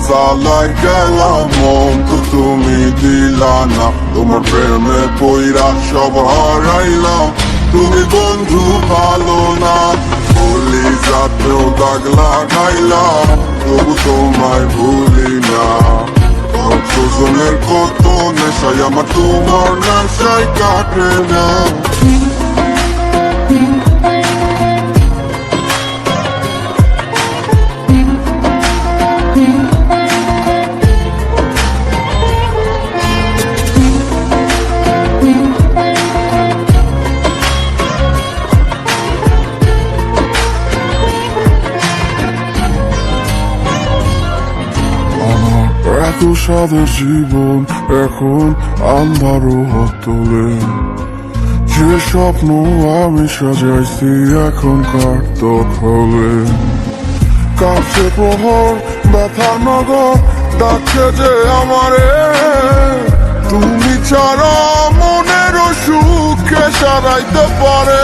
জ্বালায় গেলাম মন তো তুমি দিলা না, তোমার প্রেমে পইরা সব হারাইলাম। তুমি বন্ধু ভালো না, বলি যাতেও দাগ লাগাইলাম, তবু তোমায় ভুলি না। কতজনের কত নেশায় আমার তোমার নেশায় কাটে না। এত সাদা জীবন এখন আন্ধারও হতলে, যে স্বপ্ন আমি সাজাইছি এখন কার দখলে। কাছে প্রহর ব্যথার নগর ডাকছে যে আমারে, তুমি ছাড়া মনের সুখে সারাইতে পারে।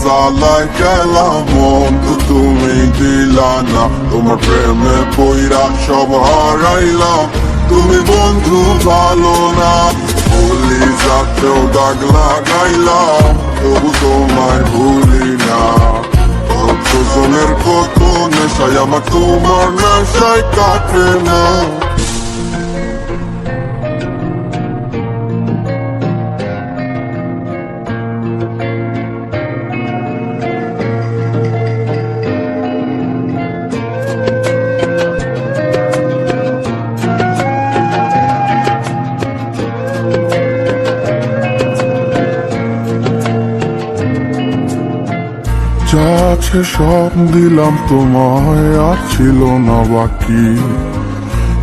জ্বালায় গেলাম মন তো তুমি দিলা না, তোমার প্রেমে পইরা সব হারাইলাম। তুমি বন্ধু ভালো না, বলি যাতেও দাগ লাগাইলাম, তবু তোমায় ভুলি না। কতজনের কত নেশায় আমার তোমার নেশায় কাটে না। যা আছে সব দিলাম তোমায়, আর ছিল না বাকি,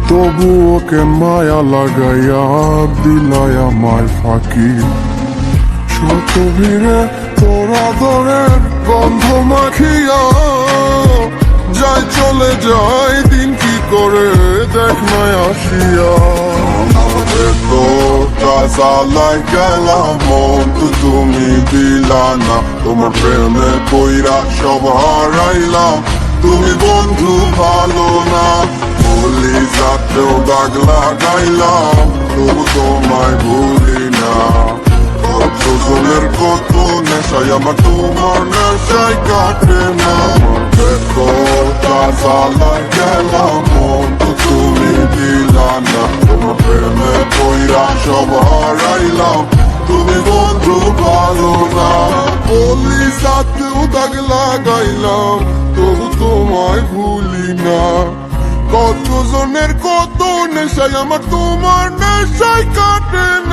তবুও কেন মায়া লাগাইয়া দিলাই আমায় ফাঁকি। শত ভিড়ে তোরা দরের গন্ধ মাখিয়া যাই চলে যায় দিন কি করে দেখ নাই আসিয়া। জ্বালায় গেলাম মন তো তুমি দিলা না, তোমার প্রেমে পইরা সব হারাইলাম। তুমি বন্ধু ভালো না, বলি যাতেও দাগ লাগাইলাম, তবু তোমায় ভুলি না। কতজনের কত নেশায় আমার তোমার নেশায় কাটে না। জ্বালায় গেলাম মন তো তুমি দিলা না, তোমার প্রেমে পইরা সব হারাইলাম। তুমি বন্ধু ভালো না, বলি যাতেও দাগ লাগাইলাম, তবু তোমায় ভুলি না। কতজনের কত নেশায় আমার তোমার নেশায় কাটে না।